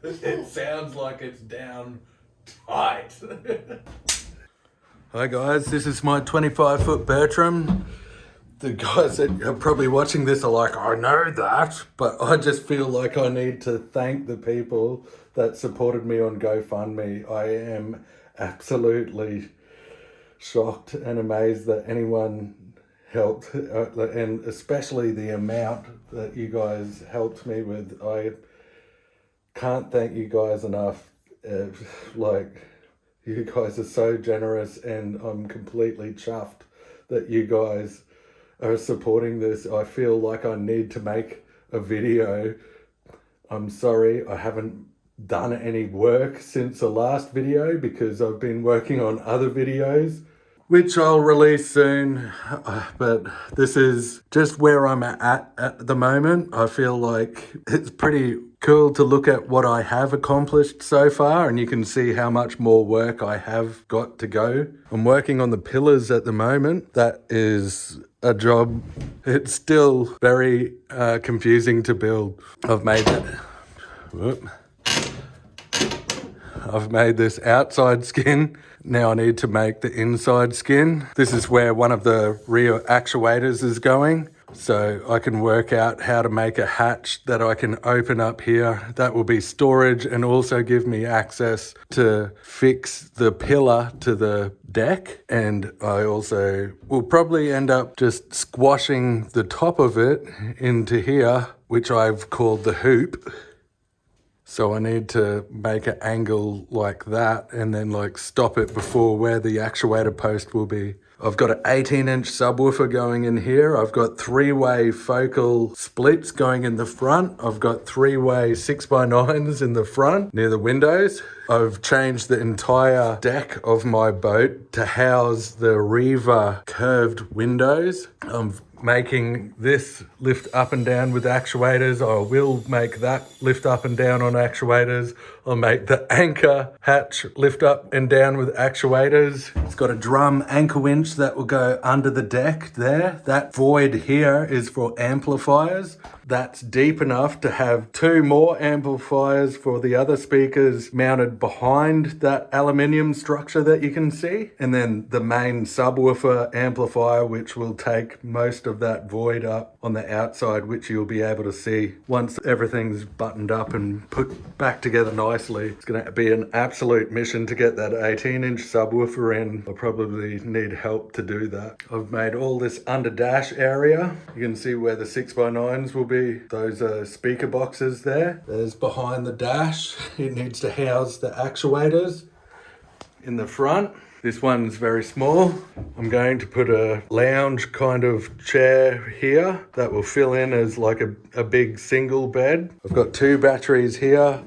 It sounds like it's down tight. Hi guys, this is my 25-foot Bertram. The guys that are probably watching this are like, I know that, but I just feel like I need to thank the people that supported me on GoFundMe. I am absolutely shocked and amazed that anyone helped, and especially the amount that you guys helped me with. I can't thank you guys enough. You guys are so generous, and I'm completely chuffed that you guys are supporting this. I feel like I need to make a video. I'm sorry I haven't done any work since the last video because I've been working on other videos, which I'll release soon. But this is just where I'm at the moment. I feel like it's pretty cool to look at what I have accomplished so far, and you can see how much more work I have got to go. I'm working on the pillars at the moment. That is a job. It's still very confusing to build. I've made this outside skin. Now I need to make the inside skin. This is where one of the rear actuators is going. So I can work out how to make a hatch that I can open up here. That will be storage and also give me access to fix the pillar to the deck. And I also will probably end up just squashing the top of it into here, which I've called the hoop. So I need to make an angle like that and then like stop it before where the actuator post will be. I've got an 18-inch subwoofer going in here. I've got 3-way focal splits going in the front. I've got 3-way 6x9s in the front near the windows. I've changed the entire deck of my boat to house the Riva curved windows. I'm making this lift up and down with actuators. I will make that lift up and down on actuators. I'll make the anchor hatch lift up and down with actuators. It's got a drum anchor winch that will go under the deck there. That void here is for amplifiers. That's deep enough to have 2 more amplifiers for the other speakers mounted behind that aluminium structure that you can see. And then the main subwoofer amplifier, which will take most of that void up on the outside, which you'll be able to see once everything's buttoned up and put back together nicely. It's going to be an absolute mission to get that 18-inch subwoofer in. I'll probably need help to do that. I've made all this under dash area. You can see where the 6x9s will be. Those are speaker boxes there. There's behind the dash. It needs to house the actuators in the front. This one's very small. I'm going to put a lounge kind of chair here that will fill in as like a big single bed. I've got 2 batteries here.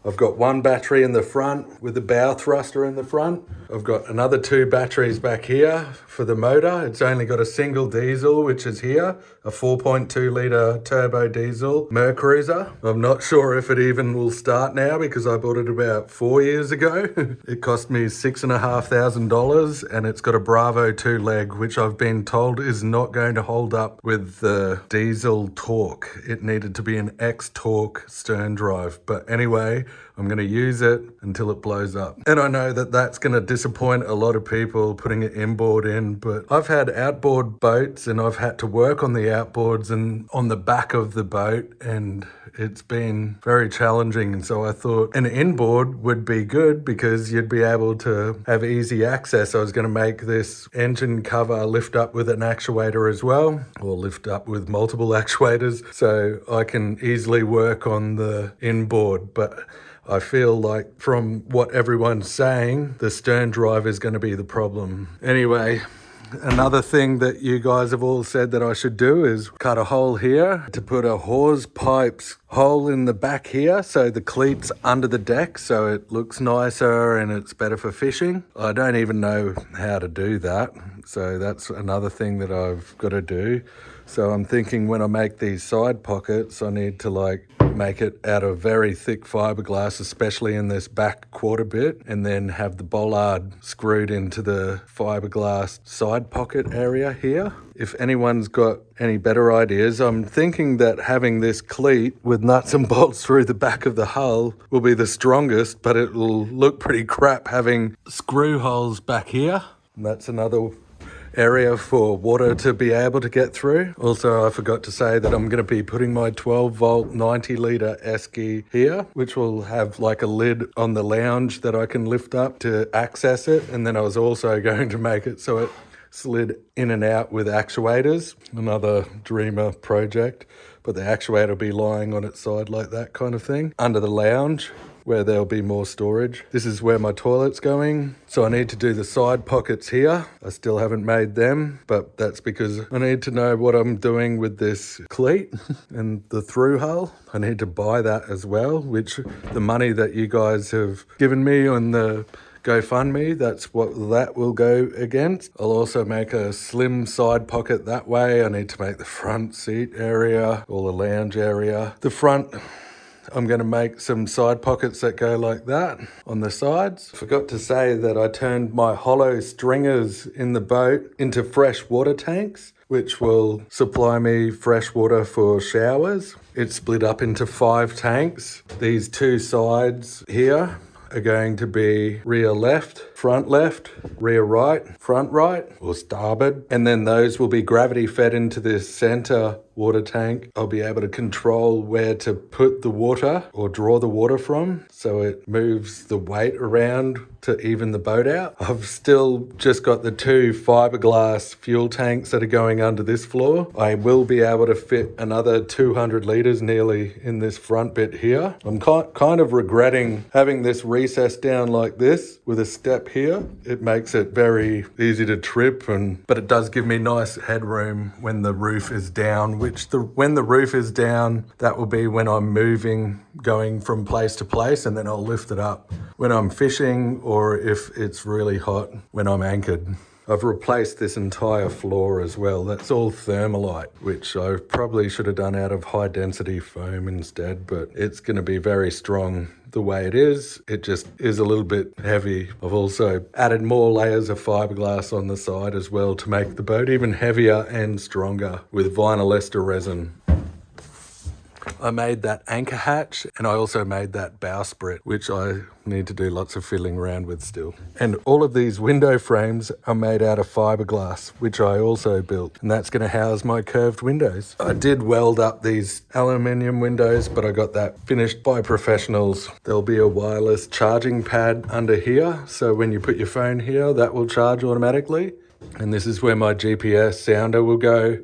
I've got 1 battery in the front with a bow thruster in the front. I've got another 2 batteries back here for the motor. It's only got a single diesel, which is here, a 4.2 litre turbo diesel Mercruiser. I'm not sure if it even will start now because I bought it about 4 years ago. It cost me $6,500 and it's got a Bravo 2 leg, which I've been told is not going to hold up with the diesel torque. It needed to be an X-torque stern drive. But anyway, I'm going to use it until it blows up. And I know that that's going to disappoint a lot of people putting it inboard in, but I've had outboard boats and I've had to work on the outboards and on the back of the boat, and it's been very challenging. And so I thought an inboard would be good because you'd be able to have easy access. I was going to make this engine cover lift up with an actuator as well, or lift up with multiple actuators, so I can easily work on the inboard. But I feel like from what everyone's saying, the stern drive is going to be the problem. Anyway, another thing that you guys have all said that I should do is cut a hole here to put a hose pipes hole in the back here, so the cleats under the deck, so it looks nicer and it's better for fishing. I don't even know how to do that, so that's another thing that I've got to do. So I'm thinking when I make these side pockets, I need to like make it out of very thick fiberglass, especially in this back quarter bit, and then have the bollard screwed into the fiberglass side pocket area here. If anyone's got any better ideas, I'm thinking that having this cleat with nuts and bolts through the back of the hull will be the strongest, but it will look pretty crap having screw holes back here. And that's another area for water to be able to get through. Also, I forgot to say that I'm going to be putting my 12 volt 90 litre esky here, which will have like a lid on the lounge that I can lift up to access it. And then I was also going to make it so it slid in and out with actuators, another dreamer project, but the actuator will be lying on its side like that kind of thing under the lounge, where there'll be more storage. This is where my toilet's going. So I need to do the side pockets here. I still haven't made them, but that's because I need to know what I'm doing with this cleat and the through hull. I need to buy that as well, which the money that you guys have given me on the GoFundMe, that's what that will go against. I'll also make a slim side pocket that way. I need to make the front seat area, or the lounge area. The front, I'm going to make some side pockets that go like that on the sides. Forgot to say that I turned my hollow stringers in the boat into fresh water tanks, which will supply me fresh water for showers. It's split up into 5 tanks. These 2 sides here are going to be rear left, rear right, front right, or starboard. And then those will be gravity fed into this center water tank. I'll be able to control where to put the water or draw the water from, so it moves the weight around to even the boat out. I've still just got the 2 fiberglass fuel tanks that are going under this floor. I will be able to fit another 200 litres nearly in this front bit here. I'm kind of regretting having this recessed down like this with a step here. It makes it very easy to trip, but it does give me nice headroom when the roof is down, when the roof is down, that will be when I'm moving, going from place to place, and then I'll lift it up when I'm fishing or if it's really hot when I'm anchored. I've replaced this entire floor as well. That's all thermalite, which I probably should have done out of high density foam instead, but it's going to be very strong the way it is. It just is a little bit heavy. I've also added more layers of fiberglass on the side as well to make the boat even heavier and stronger with vinyl ester resin. I made that anchor hatch, and I also made that bowsprit, which I need to do lots of fiddling around with still. And all of these window frames are made out of fiberglass, which I also built, and that's going to house my curved windows. I did weld up these aluminium windows, but I got that finished by professionals. There'll be a wireless charging pad under here, so when you put your phone here, that will charge automatically. And this is where my GPS sounder will go.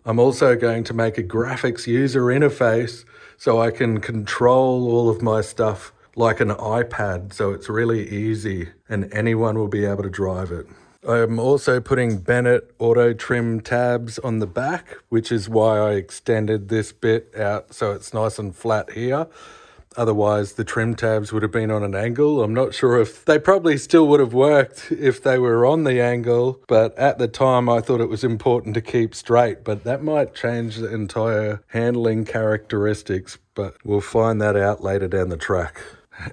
I'm also going to make a graphics user interface so I can control all of my stuff like an iPad, so it's really easy and anyone will be able to drive it. I'm also putting Bennett auto trim tabs on the back, which is why I extended this bit out so it's nice and flat here. Otherwise, the trim tabs would have been on an angle. I'm not sure if they probably still would have worked if they were on the angle, but at the time I thought it was important to keep straight, but that might change the entire handling characteristics, but we'll find that out later down the track.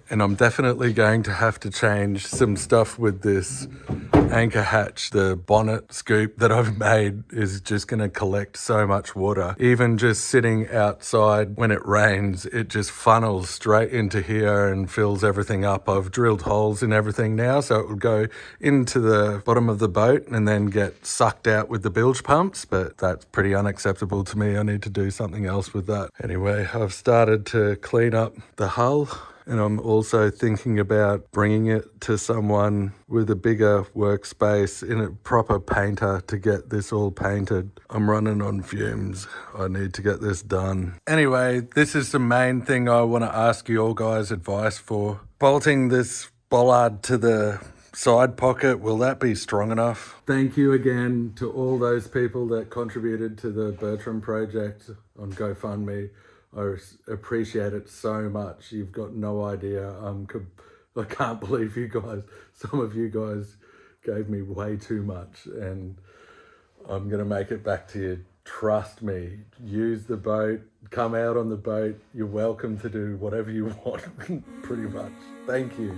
And I'm definitely going to have to change some stuff with this anchor hatch. The bonnet scoop that I've made is just going to collect so much water. Even just sitting outside when it rains, it just funnels straight into here and fills everything up. I've drilled holes in everything now, so it will go into the bottom of the boat and then get sucked out with the bilge pumps, but that's pretty unacceptable to me. I need to do something else with that. Anyway, I've started to clean up the hull. And I'm also thinking about bringing it to someone with a bigger workspace in a proper painter to get this all painted. I'm running on fumes. I need to get this done. Anyway, this is the main thing I want to ask you all guys advice for. Bolting this bollard to the side pocket, will that be strong enough? Thank you again to all those people that contributed to the Bertram project on GoFundMe. I appreciate it so much. You've got no idea. I can't believe you guys, some of you guys gave me way too much, and I'm going to make it back to you trust me, use the boat, come out on the boat. You're welcome to do whatever you want, pretty much. Thank you.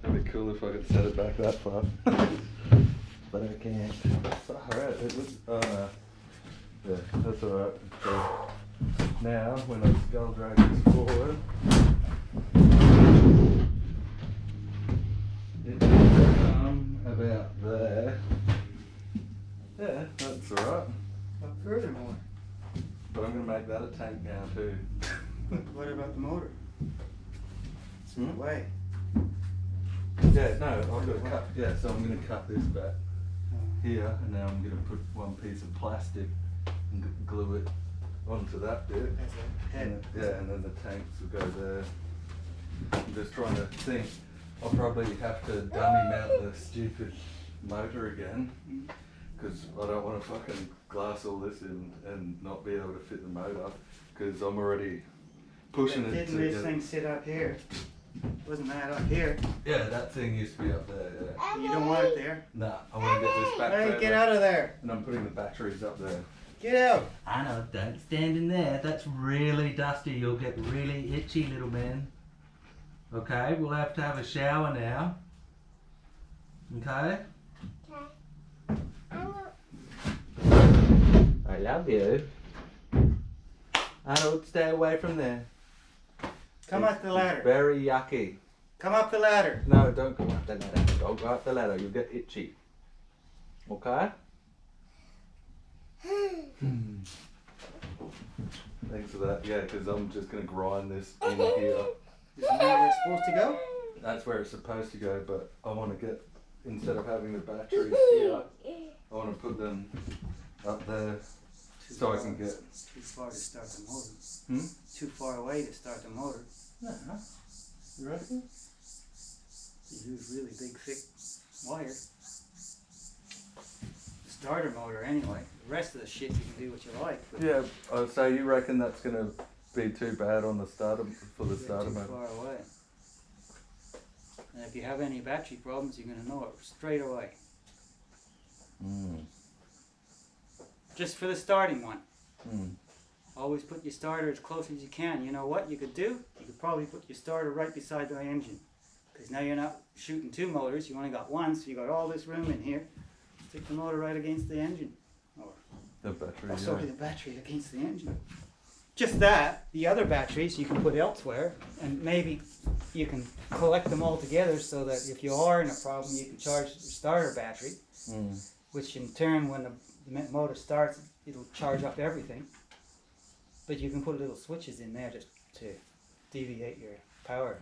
If I could set it back that far, but I can't. Alright, it looks, yeah, that's alright. So now, when I skull drag this forward, it should come about there. Yeah, that's alright. But furthermore, But I'm going to make that a tank now too. what about the motor? It's in the way. Yeah, no, I've got to cut, yeah, so I'm going to cut this back here, and now I'm going to put one piece of plastic and glue it onto that bit. As a head. Yeah, and then the tanks will go there. I'm just trying to think, I'll probably have to dummy mount the stupid motor again, because I don't want to fucking glass all this in and not be able to fit the motor, because I'm already pushing it Didn't to this thing sit up here? Wasn't that up here? Yeah, that thing used to be up there, yeah. You don't want it there? Nah, I want to get this back Hey, further. get out of there! And I'm putting the batteries up there. Get out! I know, don't stand in there. That's really dusty. You'll get really itchy, little man. Okay, we'll have to have a shower now. Okay? I love you. Arnold, stay away from there. Come up the ladder. Very yucky. Come up the ladder. No, don't go up the ladder. Don't go up the ladder. You'll get itchy. Okay? Thanks for that. Yeah, because I'm just going to grind this in here. Isn't that where it's supposed to go? That's where it's supposed to go, but I want to get, instead of having the batteries here, I want to put them up there so I can get... It's too far to start the motor. Hmm? Too far away to start the motor. No. You reckon? You use really big, thick wire. Starter motor anyway. The rest of the shit you can do what you like. But Yeah, so you reckon that's going to be too bad on the starter, for the you're starter too motor? far away. And if you have any battery problems, you're going to know it straight away. Mm. Just for the starting one. Mm. Always put your starter as close as you can. You know what you could do? You could probably put your starter right beside the engine. Because now you're not shooting two motors, you only got one, so you got all this room in here. Stick the motor right against the engine. Or, The battery, sorry, yeah. the battery against the engine. Just that, the other batteries you can put elsewhere, and maybe you can collect them all together so that if you are in a problem, you can charge the starter battery, which in turn, when the motor starts, it'll charge up everything. But you can put little switches in there just to deviate your power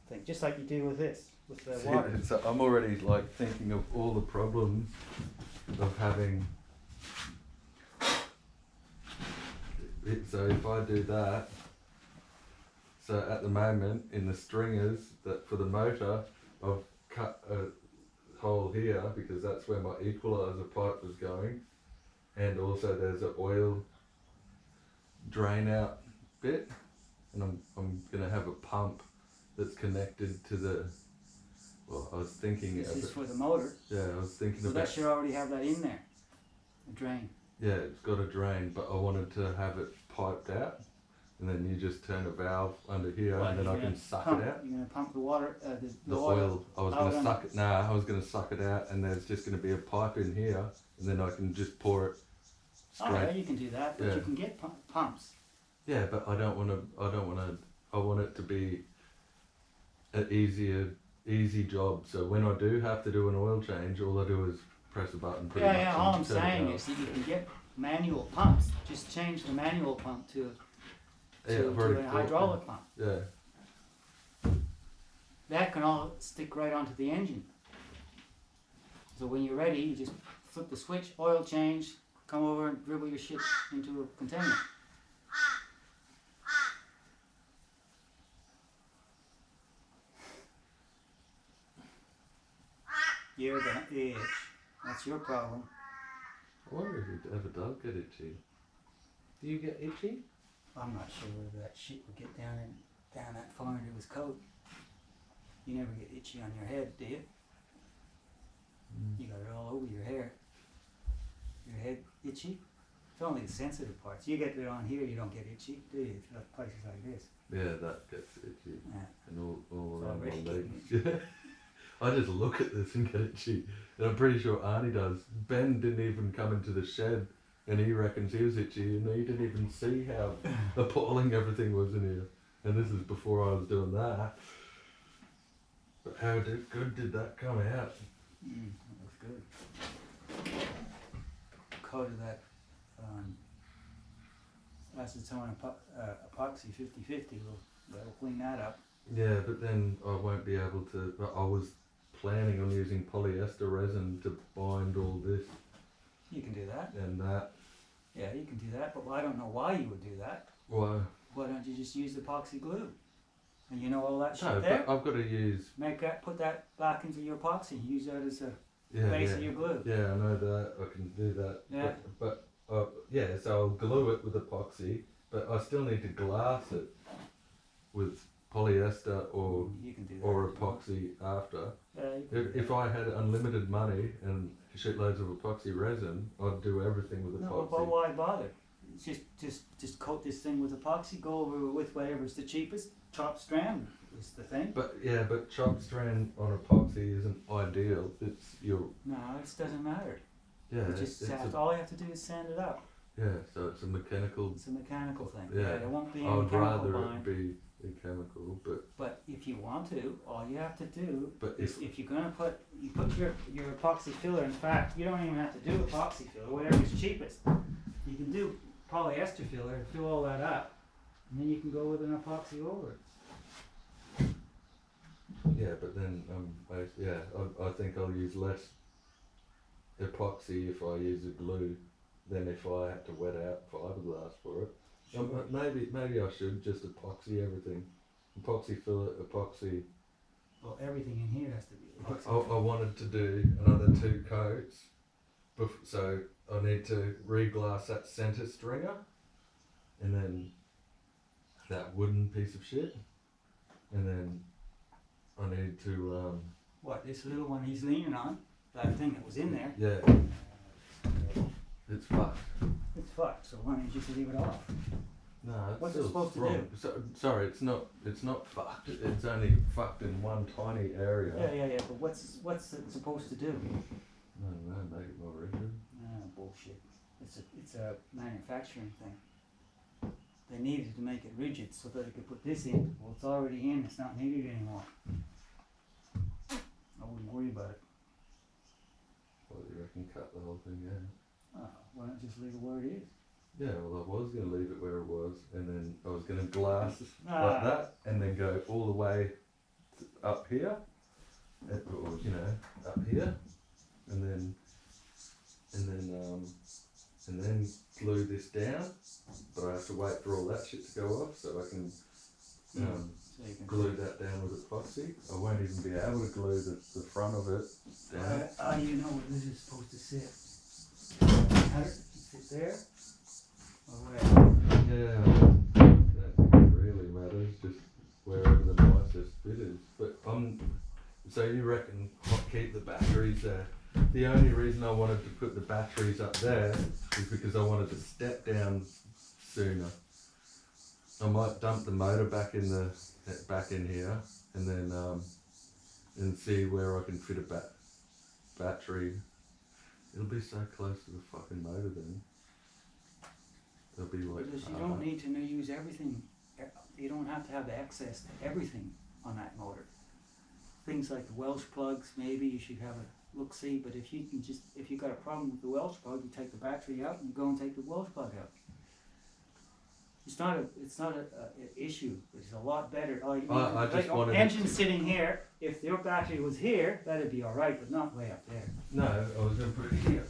thing, just like you do with this, with the See, water. so I'm already like thinking of all the problems of having it. So if I do that, so at the moment in the stringers that for the motor, I've cut a hole here because that's where my equalizer pipe was going, and also there's an oil drain out bit, and I'm gonna have a pump that's connected to the. Well, I was thinking. This of is it. for the motor, Yeah, I was thinking so about. that should already have that in there, the drain. Yeah, it's got a drain, but I wanted to have it piped out and then you just turn a valve under here, What, and then you're I can gonna suck pump, it out. You're gonna pump the water, The oil. I was going to out suck it. Nah, I was going to suck it out, and there's just going to be a pipe in here, and then I can just pour it Oh, yeah, straight. you can do that, but Yeah. you can get pumps. Yeah, but I don't want to. I don't want to. I want it to be an easy job. So when I do have to do an oil change, all I do is press a button. Pretty much, Yeah, all I'm and turn it saying on. is that you can get manual pumps. Just change the manual pump to I've already a bought hydraulic pump. Yeah. That can all stick right onto the engine. So when you're ready, you just flip the switch, oil change, come over and dribble your shit into a container. You're gonna itch. That's your problem. I wonder if it ever does get itchy. Do you get itchy? I'm not sure whether that shit would get down that far into his coat. You never get itchy on your head, do you? You got it all over your hair. Your head itchy? It's only the sensitive parts. You get it on here, you don't get itchy, do you? It's like places like this. Yeah, that gets itchy. Yeah. And all It's around already my legs. getting Yeah. I just look at this and get itchy. And I'm pretty sure Arnie does. Ben didn't even come into the shed, and he reckons he was itchy, and he didn't even see how appalling everything was in here. And this is before I was doing that. But how good did that come out? That looks good. Coated that acetone epoxy 50/50. That'll clean that up. Yeah, but then I won't be able to. I was planning on using polyester resin to bind all this You can do that. and that. Yeah, you can do that, but I don't know why you would do that. Why? Why don't you just use epoxy glue? And you know all that shit No, there? but I've got to use. Put that back into your epoxy. Use that as a Yeah, base yeah. of your glue. Yeah, I know that. I can do that. Yeah. But yeah, so I'll glue it with epoxy, but I still need to glass it with polyester or You can do that. epoxy after. Yeah, you can do If that. I had unlimited money and shitloads of epoxy resin, I'd do everything with No, epoxy. but why bother? Just coat this thing with epoxy. Go over with whatever's the cheapest. Chopped strand is the thing. But yeah, but chopped strand on epoxy isn't ideal. It's your No, it doesn't matter. yeah. All you have to do is sand it up. Yeah, so it's a mechanical. It's a mechanical thing. Yeah. There won't be I any would chemical rather bind. it be a chemical, But if you want to, all you have to do but is if you're gonna put your epoxy filler. In fact, you don't even have to do epoxy filler. Whatever's cheapest, you can do polyester filler and fill all that up, and then you can go with an epoxy over it. yeah, but then I think I'll use less epoxy if I use a glue than if I had to wet out fiberglass for it. Maybe I should just epoxy everything. Epoxy filler, epoxy. Well, everything in here has to be epoxy. I wanted to do another 2 coats, so I need to re-glass that center stringer, and then that wooden piece of shit, and then I need to What, this little one he's leaning on? That thing that was in there? yeah, it's fucked. It's fucked. So why don't you just leave it off? No, it's What's it still supposed to strong. Sorry, it's not fucked. It's only fucked in one tiny area. Yeah. But what's it supposed to do? I don't know, make it more rigid. Bullshit. It's a manufacturing thing. They needed to make it rigid so that they could put this in. Well, it's already in. It's not needed anymore. I wouldn't worry about it. What do you reckon? Cut the whole thing out? Why not just leave it where it is? Yeah, well, I was going to leave it where it was, and then I was going to glass Ah. like that, and then go all the way up here, or up here, and then glue this down. But I have to wait for all that shit to go off so I can So you can glue that down with epoxy. I won't even be able to glue the front of it down. How do you know where this is supposed to sit? How does it sit there? Or where? Yeah, that really matters, just wherever the nicest fit is. But so you reckon I'll keep the batteries there? The only reason I wanted to put the batteries up there is because I wanted to step down sooner. I might dump the motor back in here, and then and see where I can fit a battery. It'll be so close to the fucking motor then. It'll be like. Because you don't need to use everything. You don't have to have access to everything on that motor. Things like the Welsh plugs, maybe you should have a look-see. But if you got a problem with the Welsh plug, you take the battery out and you go and take the Welsh plug out. It's not a issue. It's a lot better. I just wanted engine sitting here. If your battery was here, that'd be all right, but not way up there. No, I was going to put it here.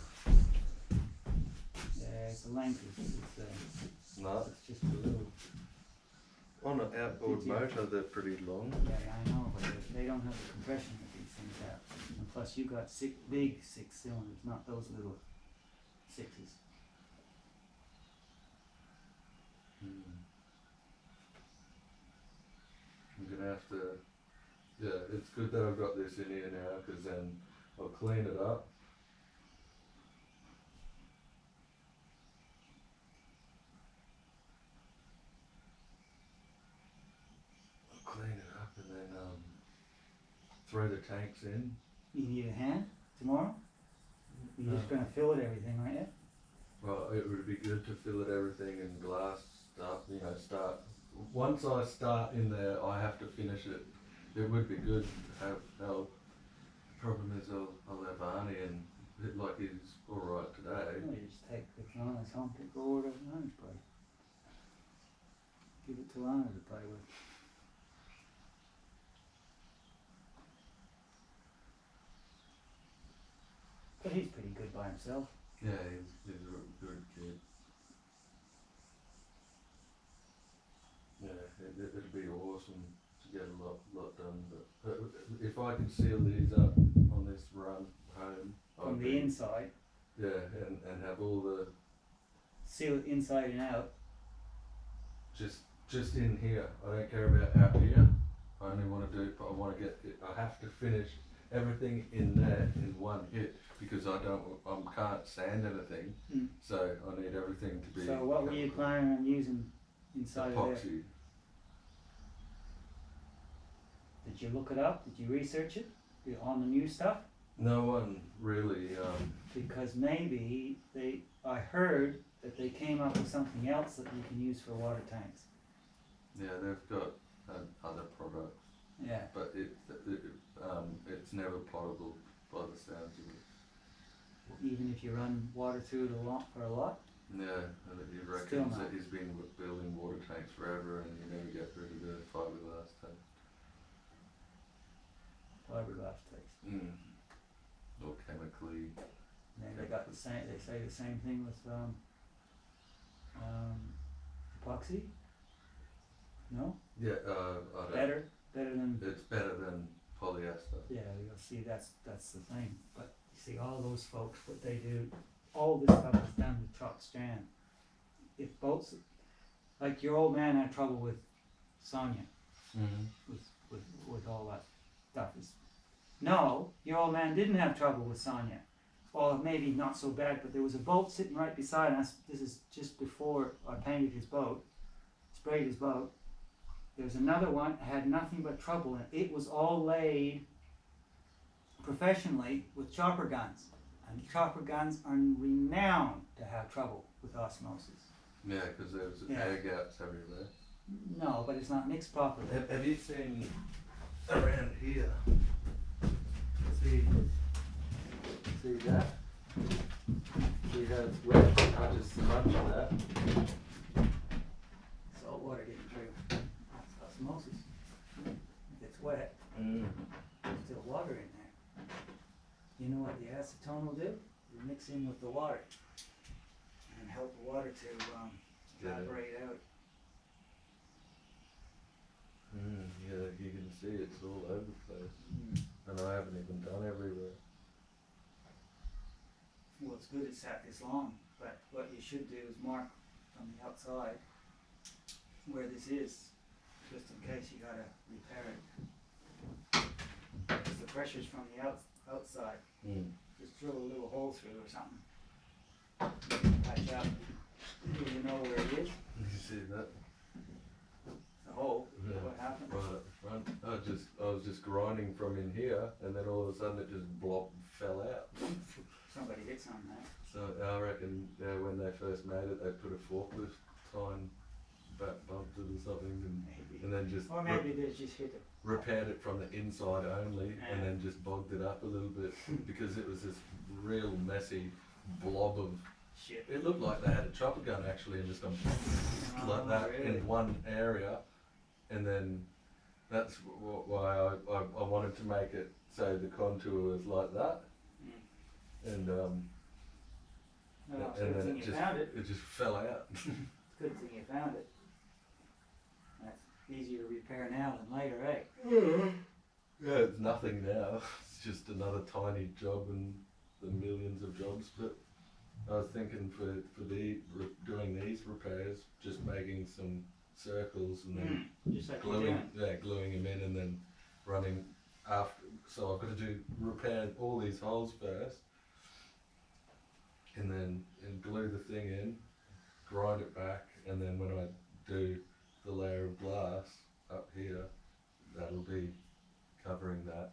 Yeah, it's the length. No, It's just a little. on an outboard motor, they're pretty long. Yeah, I know, but they don't have the compression that these things have. And plus, you got big 6 cylinders, not those little 6s. I'm gonna have to. Yeah, it's good that I've got this in here now, because then I'll clean it up. Clean it up and then throw the tanks in. You need a hand tomorrow? You're just going to fill it everything, aren't you? Well, it would be good to fill it everything in glass stuff, start. Once I start in there, I have to finish it. It would be good to have help. The problem is I'll have Arnie and he's alright today. Well, you just take the Lana's home, take over to Lana's play. Give it to Lana to play with. But he's pretty good by himself. Yeah, he's a good kid. Yeah, it'd be awesome to get a lot done. But if I can seal these up on this run home. From the inside. Yeah, and have all the. Seal it inside and out. Just in here. I don't care about out here. I only want to do it, but I want to get it. I have to finish everything in there in one hit because I can't sand anything. So I need everything to be. So what were you planning on using inside epoxy. of there? Did you look it up? Did you research it on the new stuff? No one really. Because maybe I heard that they came up with something else that you can use for water tanks. Yeah, they've got other products. Yeah. But it's never potable by the sounds of it. Even if you run water through it for a lot? Yeah, he reckons that he's been building water tanks forever and you never get rid of the fiberglass tank. Fiberglass tanks. Or chemically. And they got the same. They say the same thing with epoxy. No. Yeah, I don't. Better than. It's better than polyester. Yeah, you'll see that's the thing. But you see, all those folks, what they do, all this stuff is done with truck strand. If boats, like your old man had trouble with Sonia, with all that stuff. No, your old man didn't have trouble with Sonia. Or maybe not so bad, but there was a boat sitting right beside us. This is just before I painted his boat, sprayed his boat. There was another one, had nothing but trouble, and it was all laid professionally with chopper guns. And chopper guns are renowned to have trouble with osmosis. Yeah, because there's air gaps everywhere. No, but it's not mixed properly. Have you seen around here? See that? See how it's wet? I just smudged that. Salt water getting through. It's osmosis. If it's wet, there's still water in there. You know what the acetone will do? You mix in with the water and help the water to evaporate out. Yeah, you can see it's all over the place. And I haven't even done everywhere. Well, it's good it's sat this long, but what you should do is mark from the outside where this is, just in case you gotta repair it. Because the pressure's from the outside. Just drill a little hole through or something. Patch up. You know where it is. You see that? hole. Yeah. What happened? Right at the front. I was just grinding from in here, and then all of a sudden it just fell out. Somebody hit something there. So I reckon when they first made it, they put a forklift sign back bumped it or something, Maybe. and then just Or maybe they just hit it. repaired it from the inside only, Yeah. and then just bogged it up a little bit because it was this real messy blob of. Shit. It looked like they had a chopper gun actually, and just gone like that really? in one area, and then that's why I wanted to make it so the contour was like that, and Well, it's a and good then thing you found it. it just fell out. It's a good thing you found it. That's easier to repair now than later, eh? Yeah, it's nothing now. It's just another tiny job in the millions of jobs. But I was thinking for doing these repairs, just making some circles and then Just like you're doing. gluing them in and then running after. So I've got to repair all these holes first, and then glue the thing in, grind it back, and then when I do the layer of glass up here, that'll be covering that.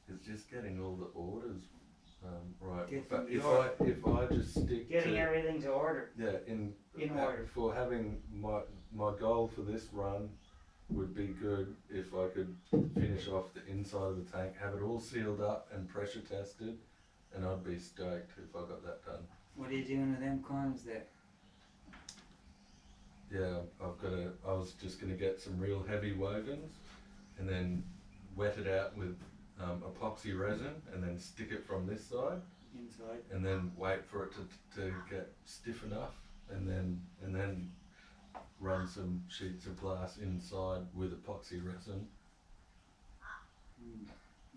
It's just getting all the orders right. But if I just stick Getting to everything's order. in order. for having my goal for this run would be good if I could finish off the inside of the tank, have it all sealed up and pressure tested, and I'd be stoked if I got that done. What are you doing with them corners there? Yeah, I was just gonna get some real heavy wovens and then wet it out with epoxy resin and then stick it from this side Inside. and then wait for it to get stiff enough and then run some sheets of glass inside with epoxy resin.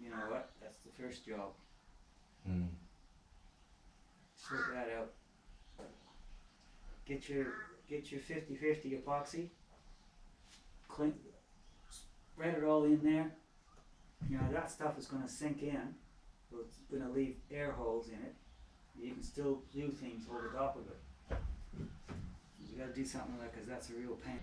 You know what? That's the first job. Mm. Sort that out. Get your 50-50 epoxy. Clean, spread it all in there. You know that stuff is going to sink in, so it's going to leave air holes in it. You can still do things over top of it. You got to do something like that because that's a real pain.